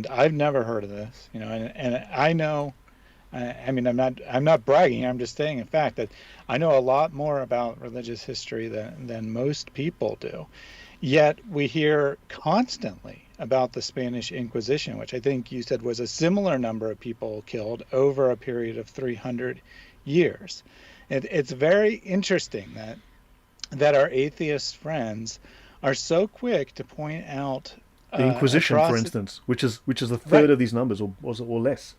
and I've never heard of this, and I know. I mean, I'm not bragging. I'm just stating a fact that I know a lot more about religious history than most people do. Yet we hear constantly about the Spanish Inquisition, which I think you said was a similar number of people killed over a period of 300 years. It's very interesting that our atheist friends are so quick to point out The Inquisition, for atrocity. instance, which is a third Right, of these numbers, or less.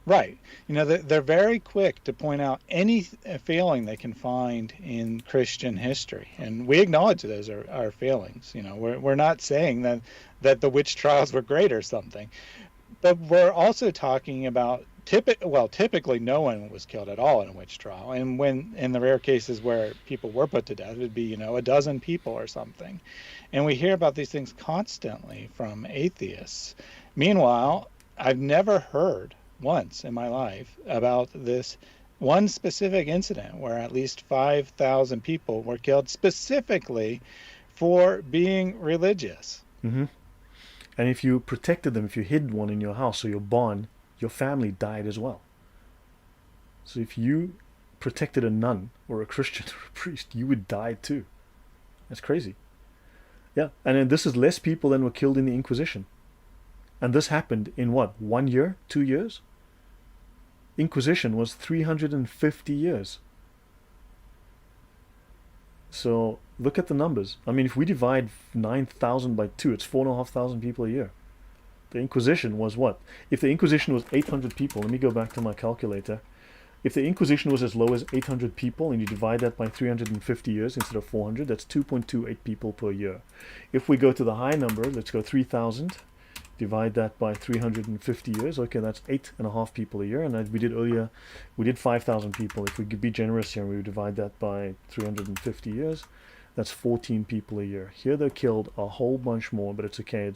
right. They're very quick to point out any failing they can find in Christian history, and we acknowledge those are failings. We're not saying that the witch trials were great or something, but we're also talking about typically no one was killed at all in a witch trial, and when in the rare cases where people were put to death, it'd be a dozen people or something, and we hear about these things constantly from atheists. Meanwhile, I've never heard once in my life about this one specific incident where at least 5,000 people were killed specifically for being religious. Hmm. And if you protected them, if you hid one in your house or your barn, your family died as well. So if you protected a nun or a Christian or a priest, you would die too. That's crazy. Yeah, and then this is less people than were killed in the Inquisition. And this happened in what, 1 year, 2 years? Inquisition was 350 years. So look at the numbers. I mean, if we divide 9,000 by 2, it's 4,500 people a year. The Inquisition was what? If the Inquisition was 800 people, let me go back to my calculator. If the Inquisition was as low as 800 people and you divide that by 350 years instead of 400, that's 2.28 people per year. If we go to the high number, let's go 3,000, divide that by 350 years. Okay, that's 8.5 people a year. And as we did earlier, we did 5,000 people. If we could be generous here, we would divide that by 350 years. That's 14 people a year. Here they're killed a whole bunch more, but it's okay.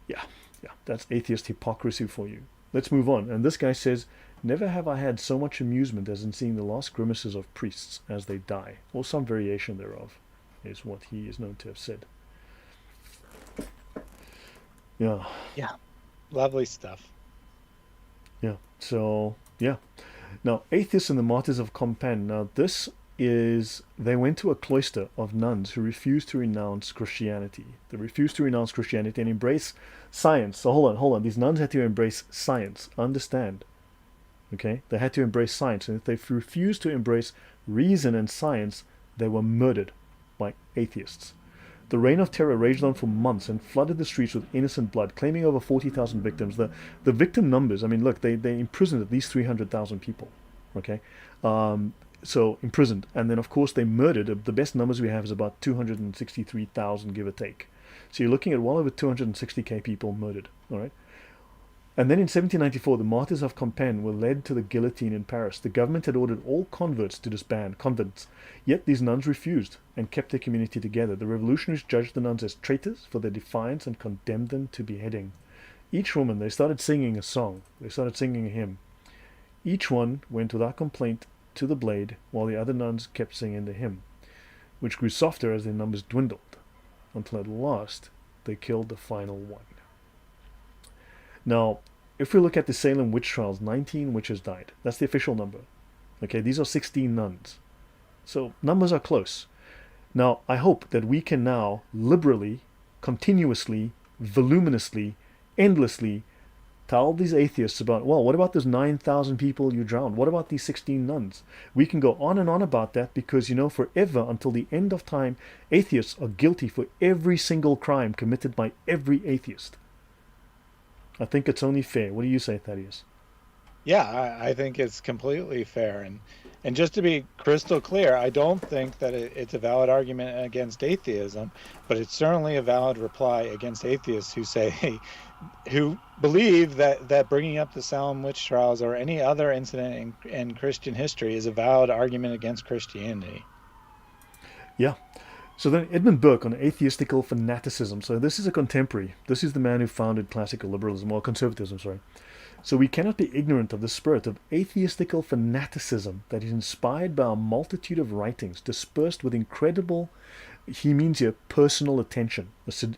Yeah, yeah, that's atheist hypocrisy for you. Let's move on. And this guy says, never have I had so much amusement as in seeing the last grimaces of priests as they die, or some variation thereof, is what he is known to have said. Yeah, Yeah, lovely stuff. yeah. So, yeah. Now, atheists and the martyrs of Compan. Now, this is, they went to a cloister of nuns who refused to renounce Christianity. They refused to renounce Christianity and embrace science. So, hold on. These nuns had to embrace science. Understand. Okay? They had to embrace science. And if they refused to embrace reason and science, they were murdered by atheists. The reign of terror raged on for months and flooded the streets with innocent blood, claiming over 40,000 victims. The victim numbers, I mean, look, they imprisoned at least 300,000 people. Okay? So imprisoned. And then, of course, they murdered. The best numbers we have is about 263,000, give or take. So you're looking at well over 260k people murdered. All right? And then in 1794, the martyrs of Compiègne were led to the guillotine in Paris. The government had ordered all converts to disband convents, yet these nuns refused and kept their community together. The revolutionaries judged the nuns as traitors for their defiance and condemned them to beheading. Each woman, they started singing a song. They started singing a hymn. Each one went without complaint to the blade, while the other nuns kept singing the hymn, which grew softer as their numbers dwindled, until at last they killed the final one. Now, if we look at the Salem witch trials, 19 witches died. That's the official number. Okay, these are 16 nuns. So numbers are close. Now, I hope that we can now liberally, continuously, voluminously, endlessly tell these atheists about, well, what about those 9,000 people you drowned? What about these 16 nuns? We can go on and on about that because, forever until the end of time, atheists are guilty for every single crime committed by every atheist. I think it's only fair. What do you say, Thaddeus? Yeah, I think it's completely fair. And just to be crystal clear, I don't think that it's a valid argument against atheism, but it's certainly a valid reply against atheists who say, who believe that bringing up the Salem witch trials or any other incident in Christian history is a valid argument against Christianity. Yeah. So then Edmund Burke on atheistical fanaticism. So this is a contemporary. This is the man who founded classical liberalism, or conservatism, sorry. So we cannot be ignorant of the spirit of atheistical fanaticism that is inspired by a multitude of writings dispersed with he means here personal attention,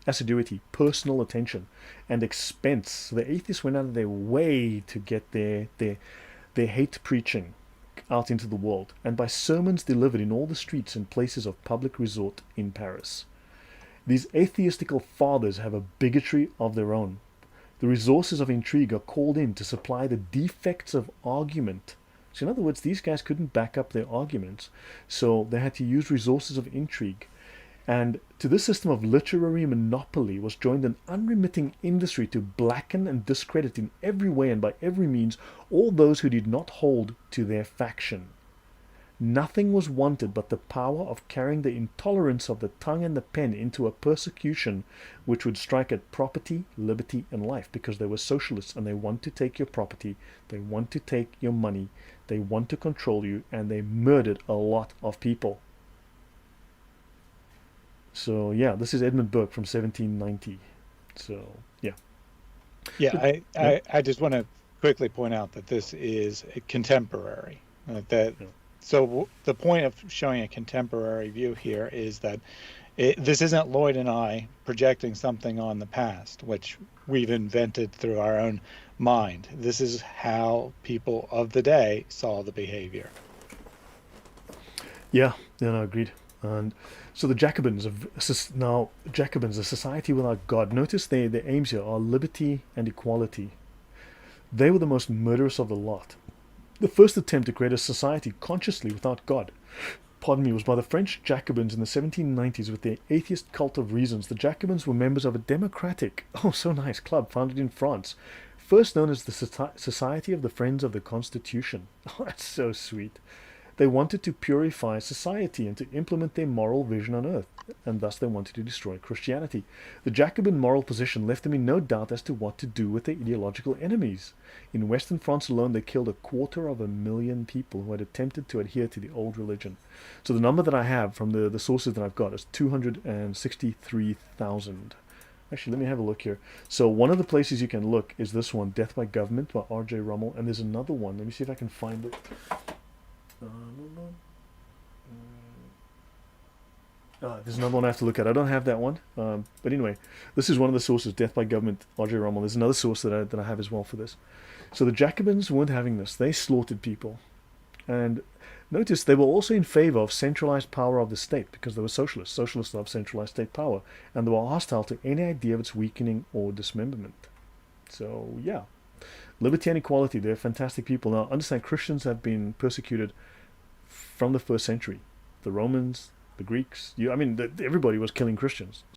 assiduity, personal attention, and expense. So the atheists went out of their way to get their hate preaching out into the world, and by sermons delivered in all the streets and places of public resort in Paris. These atheistical fathers have a bigotry of their own. The resources of intrigue are called in to supply the defects of argument. So, in other words, these guys couldn't back up their arguments, so they had to use resources of intrigue. And to this system of literary monopoly was joined an unremitting industry to blacken and discredit in every way and by every means all those who did not hold to their faction. Nothing was wanted but the power of carrying the intolerance of the tongue and the pen into a persecution which would strike at property, liberty, and life, because they were socialists and they want to take your property, they want to take your money, they want to control you, and they murdered a lot of people. So yeah, this is Edmund Burke from 1790. So yeah. Yeah, But, yeah, I just want to quickly point out that this is a contemporary. That yeah, so the point of showing a contemporary view here is that this isn't Lloyd and I projecting something on the past, which we've invented through our own mind. This is how people of the day saw the behavior. yeah, no, agreed. And so the Jacobins of now Jacobins, a society without God. Notice their aims here are liberty and equality. They were the most murderous of the lot. The first attempt to create a society consciously without God, pardon me, was by the French Jacobins in the 1790s with their atheist cult of reasons. The Jacobins were members of a democratic, oh so nice, club founded in France, first known as the Society of the Friends of the Constitution. Oh, that's so sweet. They wanted to purify society and to implement their moral vision on earth, and thus they wanted to destroy Christianity. The Jacobin moral position left them in no doubt as to what to do with their ideological enemies. In Western France alone, they killed 250,000 people who had attempted to adhere to the old religion. So the number that I have from the sources that I've got is 263,000. Actually, let me have a look here. So one of the places you can look is this one, Death by Government by R.J. Rummel, and there's another one. Let me see if I can find it. There's another one I have to look at. I don't have that one. But anyway, this is one of the sources, Death by Government, R.J. Rummel. There's another source that I have as well for this. So the Jacobins weren't having this. They slaughtered people. And notice they were also in favor of centralized power of the state because they were socialists. Socialists love centralized state power. And they were hostile to any idea of its weakening or dismemberment. So, yeah. Liberty and equality, they're fantastic people. Now, understand Christians have been persecuted from the first century. The Romans, the Greeks, everybody was killing Christians.